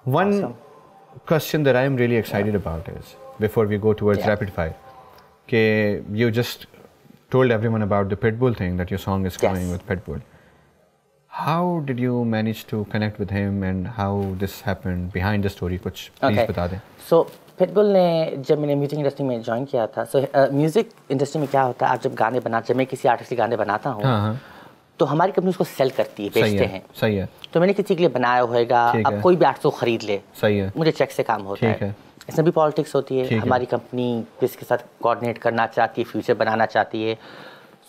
One Awesome. question that I am really excited about is, before we go towards rapid fire, you just told everyone about the Pitbull thing, that your song is coming with Pitbull. How did you manage to connect with him and how this happened behind the story? कुछ please बता दें. So Pitbull ने जब मैंने music industry में join किया था, music industry में क्या होता है, आप जब गाने बनाते, जब मैं किसी आर्टिस्ट के गाने बनाता हूँ, तो हमारी कंपनी उसको सेल करती है, बेचते हैं. सही है. तो मैंने किसी के लिए बनाया होगा, अब कोई भी आर्टिस्ट को खरीद ले, सही है, मुझे चेक से काम होता है. इसमें भी पॉलिटिक्स होती है. हमारी कंपनी किसके साथ कोऑर्डिनेट करना चाहती है, फ्यूचर बनाना चाहती है.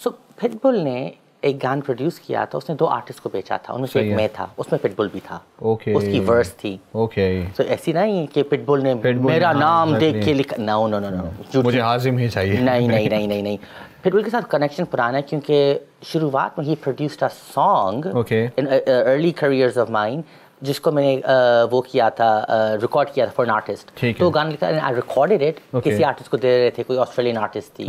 सो पिटबुल ने एक गाना प्रोड्यूस किया था, उसने 2 आर्टिस्ट को बेचा था, उनमें से एक मैं था, उसमें पिटबुल भी था. उसकी वर्स थी. तो ऐसी नहीं कि पिटबुल ने मेरा नाम देख के लिखा. नो नो नो नो, मुझे हाजिम ही चाहिए. नहीं. पिटबुल के साथ कनेक्शन पुराना है, क्योंकि शुरुआत में ही produced a song in early careers of mine, जिसको मैंने वो किया था, रिकॉर्ड किया था फॉर एन आर्टिस्ट. तो गाना लिखा, आई रिकॉर्डेड इट, किसी आर्टिस्ट को दे रहे थे, कोई ऑस्ट्रेलियन आर्टिस्ट थी.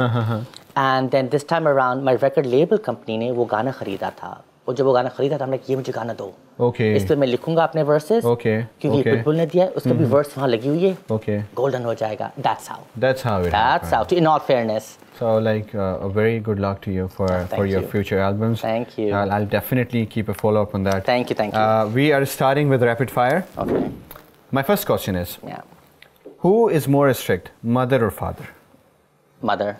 And then this time around my record label company ने वो गाना खरीदा था, और जब वो गाना खरीदा था, हमने ये मुझे गाना दो, इस पे मैं लिखूंगा अपने वर्सेस, क्योंकि पिटबुल ने दिया है, उसका भी वर्स वहाँ लगी हुई है, गोल्डन हो जाएगा. That's how. In all fairness. So like a very good luck to you for your future albums. Thank you. I'll definitely keep a follow up on that. Thank you. We are starting with rapid fire. Okay. My first question is, who is more strict, mother or father? Mother.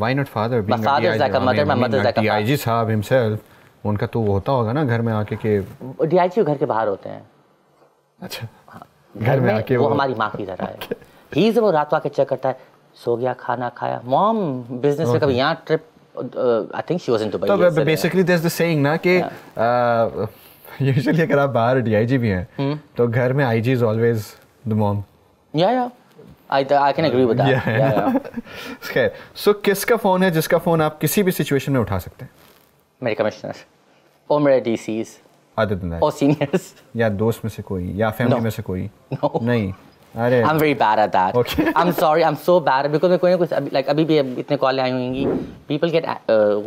Why not father? My father is like a mother, my mother is like a father. DIG साहब himself, उनका तो होता होगा ना घर में आके के. DIG घर के बाहर होते हैं. अच्छा. घर में आके वो हमारी माँ की तरह है. He is वो रात को आके चेक करता है, सो गया, खाना खाया. Mom business में कभी यहाँ trip, I think she was in Dubai. तो basically there's the saying ना कि usually अगर आप बाहर DIG भी हैं, तो घर में IG is always the mom. Yeah. I can agree with that. Yeah. So किसका फोन है जिसका फोन आप किसी भी सिचुएशन में उठा सकते हैं? मेरे कमिश्नर और मेरे DCs. Other than that. और सीनियर्स. या दोस्त में से कोई, या फैमिली में से कोई? नहीं. अरे. I'm very bad at that. Okay. I'm sorry. I'm so bad because मैं कोई ना कुछ like अभी भी इतने कॉल आई होंगी. People get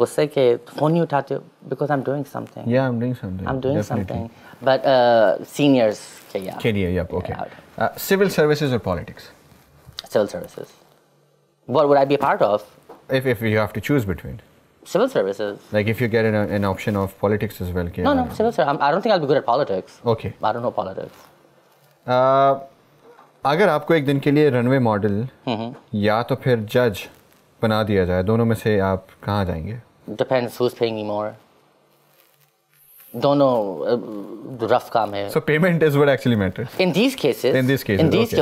गुस्से के फोन नहीं उठाते because I'm doing something. Yeah, I'm doing something. But seniors के लिए, yep, okay. Civil services or politics? Civil services. What would I be a part of? If you have to choose between. Civil services. Like if you get an option of politics as well. No, civil service. I don't think I'll be good at politics. Okay. I don't know politics. अगर आपको एक दिन के लिए runway model या तो फिर जज बना दिया जाए, दोनों में से आप कहाँ जाएंगे? Depends who's paying me more. दोनों rough काम है. So payment is what actually matters. In these cases,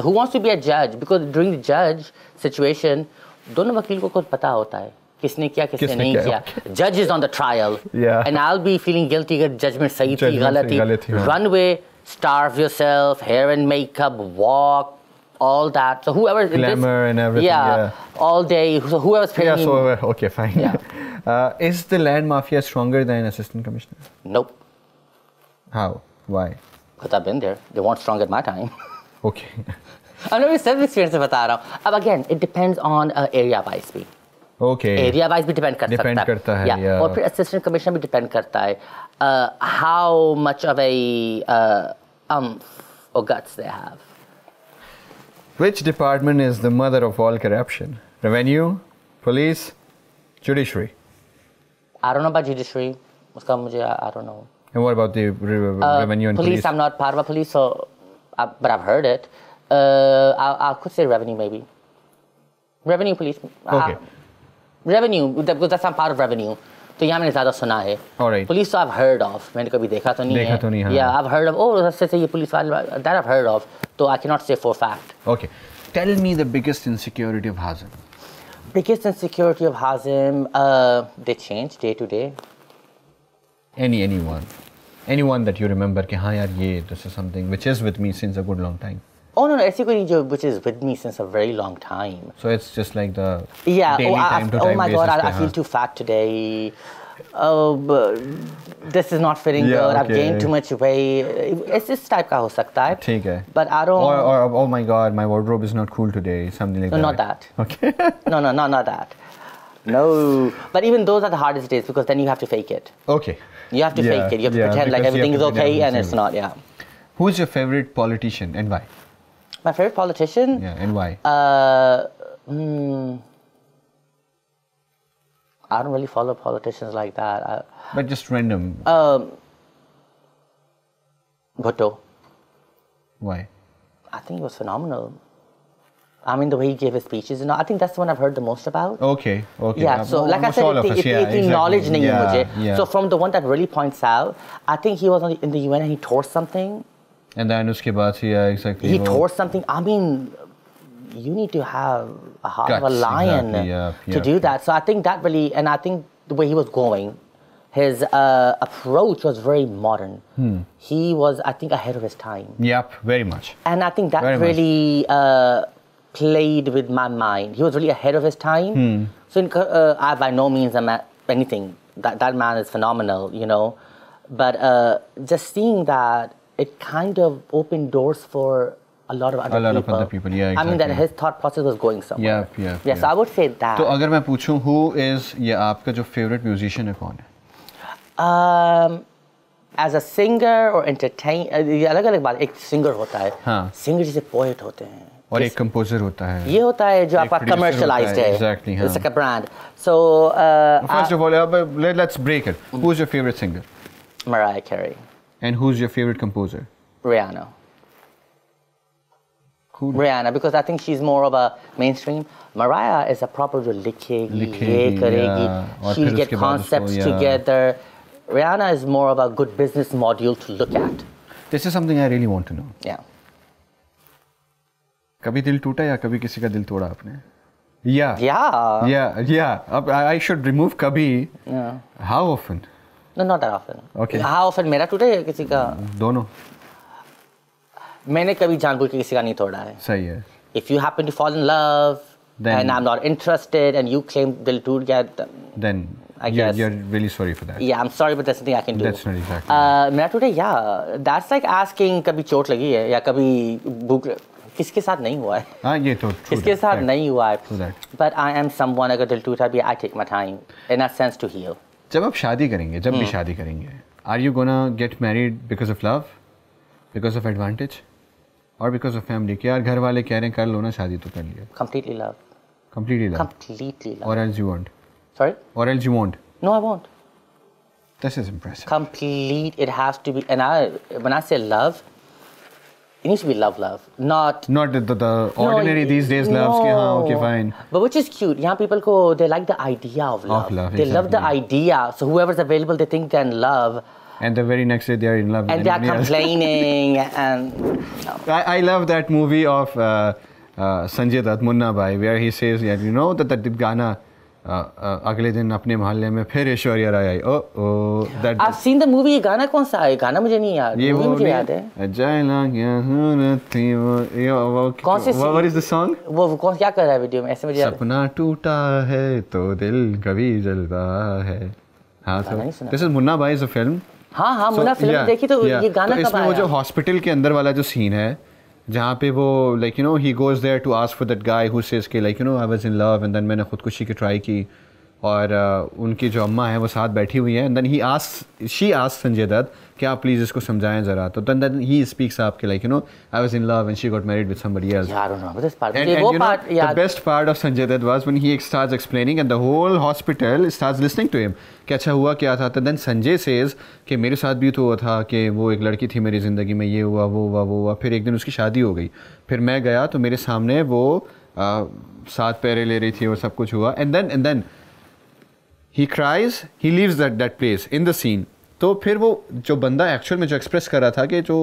who wants to be a judge? Because during the judge situation, दोनों वकील को खुद पता होता है किसने किया, किसने नहीं किया. Judge is on the trial, and I'll be feeling guilty अगर judgment सही थी, गलत थी. Runway, starve yourself, hair and makeup, walk, all that. So whoever glamour and everything, all day. So whoever's paying me. Okay, fine. Is the land mafia stronger than assistant commissioner? Nope. How? Why? Because I've been there. They weren't strong at my time. Okay. I'm not self experience से बता रहा हूँ. अब again, it depends on area wise भी. Okay. Area wise भी depend करता है. Yeah. और फिर assistant commissioner भी depend करता है. How much of a or guts they have. Which department is the mother of all corruption? Revenue, police, judiciary? I don't know about judiciary. उसका मुझे I don't know. And what about the revenue and police? I'm not part of a police, so but I've heard it. I could say revenue maybe. Revenue, police. Okay. Revenue, because that's not part of revenue. तो यहाँ मैंने ज़्यादा सुना है. Alright. Police तो I've heard of. मैंने कभी देखा तो नहीं है. Yeah, I've heard of. Oh, रास्ते से ये पुलिस वाले, that I've heard of. तो I cannot say for fact. Okay. Tell me the biggest insecurity of Hazim. Biggest insecurity of Hazim, they change day to day. Anyone that you remember कि हाँ यार ये this is something which is with me since a good long time. Oh no, ऐसी कोई जो which is with me since a very long time. So it's just like the daily time to time. Oh my God, I feel too fat today. Oh, this is not fitting good. I've gained too much weight. It's this type का हो सकता है. ठीक है. But I don't. Or oh my God, my wardrobe is not cool today. Something like that. No, not that. Okay. No, not that. No. But even those are the hardest days because then you have to fake it. Okay. You have to fake it. You have to pretend like everything is okay and it's not. Yeah. Who's your favorite politician and why? My favorite politician? Yeah, and why? I don't really follow politicians like that. But just random. Bhutto. Why? I think he was phenomenal. I mean, the way he gave his speeches, I think that's the one I've heard the most about. Okay. Yeah, so like I said, it's knowledge nahi hai mujhe. So from the one that really points out, I think he was in the UN and he tore something. And then uske baad, yeah, exactly. He tore something. I mean, you need to have a heart of a lion to do that. So I think that really, and I think the way he was going, his approach was very modern. He was, I think, ahead of his time. Yep, very much. And I think that really played with my mind. He was really ahead of his time. So I by no means am anything. That man is phenomenal, But just seeing that, it kind of opened doors for a lot of other people. Yeah, exactly. I mean that his thought process was going somewhere. Yeah. So I would say that. तो अगर मैं पूछूं who is ये आपका जो favorite musician है कौन है? As a singer or entertainer, ये अलग-अलग बात. एक singer होता है. Singer जैसे poet होते हैं. और एक composer होता है. ये होता है जो आपका commercialized है. Exactly. It's like a brand. So first of all, let's break it. Who's your favorite singer? Mariah Carey. And who's your favorite composer? Rihanna. Cool. Rihanna, because I think she's more of a mainstream. Mariah is a proper जो लिखेगी, ये करेगी. She'll get concepts together. Rihanna is more of a good business module to look at. This is something I really want to know. Yeah. कभी दिल टूटा या कभी किसी का दिल तोड़ा आपने? Yeah. अब I should remove कभी. Yeah. How often? No, not that often. Okay. How often मेरा टूटा या किसी का? दोनों. मैंने कभी जानबूझ के किसी का नहीं तोड़ा है. सही है. If you happen to fall in love and I'm not interested and you claim दिल टूट गया, then I guess you're really sorry for that. Yeah, I'm sorry, but there's nothing I can do. That's not exactly. मेरा टूटा, yeah. That's like asking कभी चोट लगी है या कभी भूख किसके साथ नहीं हुआ है. हाँ ये तो किसके साथ नहीं हुआ है. But I am someone अगर दिल टूटा भी I take my time in a sense to heal. जब आप शादी करेंगे, जब भी शादी करेंगे, are you gonna get married because of love, because of advantage, or because of family? कि यार घर वाले कह रहे हैं कर लो ना शादी तो कर लिया. Completely love. Completely love. Completely love. Or else you won't. Sorry? Or else you won't. No, I won't. This is impressive. Complete. It has to be. And when I say love, it needs to be love, not the ordinary these days loves. No. Okay, fine. But which is cute. Young people they like the idea of love. They love the idea. So whoever's available, they think they're in love. And the very next day they are in love. And they are complaining. And I love that movie of Sanjay Dutt, Munna Bhai, where he says, that Gana. अगले दिन अपने मोहल्ले में फिर ऐश्वर्या राय आई. I've seen the movie. गाना कौन सा है? गाना मुझे नहीं याद. ये मुझे याद है. कौन से? What is the song? वो कौन क्या कर रहा है वीडियो में? ऐसे मुझे सपना टूटा है तो दिल कभी जलता है. हाँ सर. This is मुन्ना भाई is a film. हाँ मुन्ना फिल्म देखी तो ये गाना कब आया? इसमें वो जो हॉस्पिटल के अंदर वाला जो सीन है जहाँ पे वो he goes there to ask for that guy who says कि I was in love and then मैंने खुदकुशी की ट्राई की और उनकी जो अम्मा है वो साथ बैठी हुई है and then she asks Sanjay Dutt कि आप प्लीज़ इसको समझाएं ज़रा. तो then he speaks up कि I was in love and she got married with somebody else. Yeah, I don't know this part. And the best part of Sanjay Dutt was when he starts explaining and the whole hospital starts listening to him कि अच्छा हुआ क्या था. तो then Sanjay says कि मेरे साथ भी तो हुआ था कि वो एक लड़की थी मेरी ज़िंदगी में, ये हुआ वो हुआ फिर एक दिन उसकी शादी हो गई, फिर मैं गया तो मेरे सामने वो 7 पैरे ले रही थी और सब कुछ हुआ and then he cries, he leaves that place in the scene. तो फिर वो जो बंदा एक्चुअल में जो एक्सप्रेस कर रहा था कि जो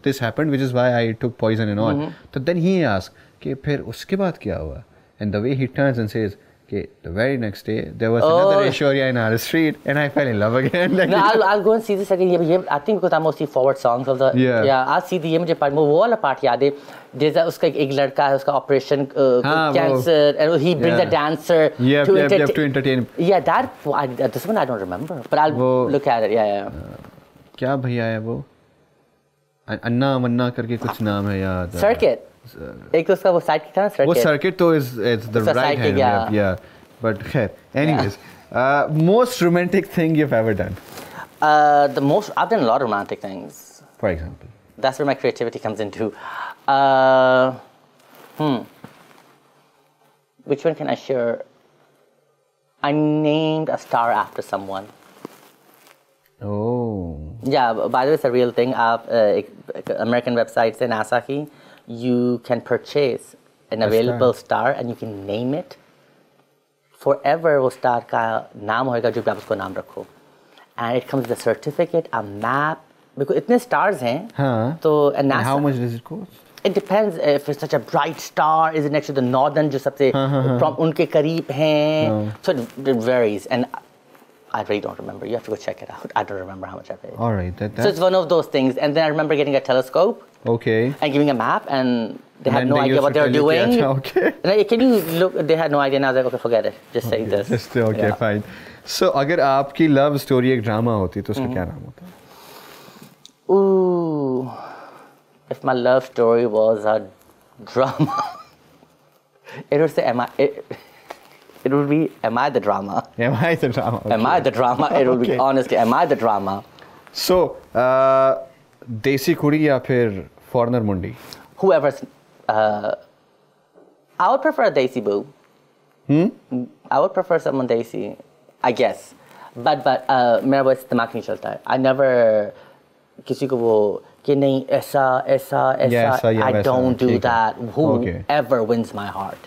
this happened which is why I took poison and all, तो देन ही आस्क कि फिर उसके बाद क्या हुआ एंड द वे ही टर्न्स एंड सेज कि the very next day there was another Aishwarya in our street and I fell in love again. No, I'll go and see this again. I think because I mostly forward songs of the I'll see the ये मुझे part वो वाला part याद है. जैसा उसका एक लड़का है उसका operation cancer and he brings a dancer to entertain. Yeah, this one I don't remember, but I'll look at it. Yeah. क्या भैया है वो? अन्ना मन्ना करके कुछ नाम है याद. Circuit. एक तो उसका वो साइड था सर्किट. वो सर्किट तो is the right hand. Yeah. But खैर, anyways, most romantic thing you've ever done? I've done a lot of romantic things. For example? That's where my creativity comes into. Which one can I share? I named a star after someone. Oh. Yeah, by the way, it's a real thing. American websites in NASA की, you can purchase an available star and you can name it. Forever वो star का नाम होगा जो भी आप उसको नाम रखो. And it comes with a certificate, a map. Because इतने stars हैं. हाँ. तो and NASA. And how much does it cost? It depends if it's such a bright star. Is it next to the northern जो सबसे उनके करीब हैं. So it varies and I really don't remember. You have to go check it out. I don't remember how much I paid. All right. So it's one of those things. And then I remember getting a telescope. Okay. And giving a map, and they had no idea what they were doing. Okay. And can you look? They had no idea. And I was like, okay, forget it. Just say this. Just okay, fine. So, अगर आपकी love story एक drama होती, तो उसका क्या नाम होता? Ooh, if my love story was a drama, it would say, it would be, am I the drama? Am I the drama? Okay. Am I the drama? It would be, honestly, am I the drama? So, Desi Kudi या फिर foreigner mundi? Whoever's, I would prefer a Desi boo. I would prefer someone Desi, I guess. But मेरा बस दिमाग नहीं चलता है. I never किसी को वो कि नहीं ऐसा I don't do that. Whoever wins my heart.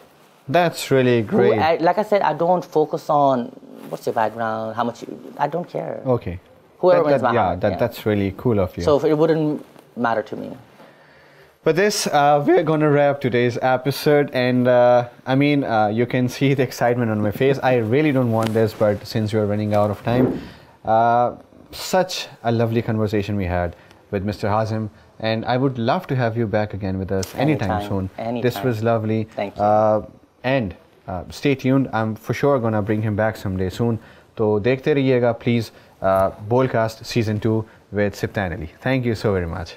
That's really great. Like I said, I don't focus on what's your background, how much I don't care. Okay. Whoever wins my heart. That's really cool of you. So it wouldn't matter to me. But this, we're going to wrap today's episode, and I mean, you can see the excitement on my face. I really don't want this, but since we're running out of time, such a lovely conversation we had with Mr. Hazim, and I would love to have you back again with us anytime soon. Anytime. This was lovely. Thank you. And stay tuned. I'm for sure going to bring him back someday soon. So देखते रहिएगा, please, Bolcast Season 2 with Siptan Ali. Thank you so very much.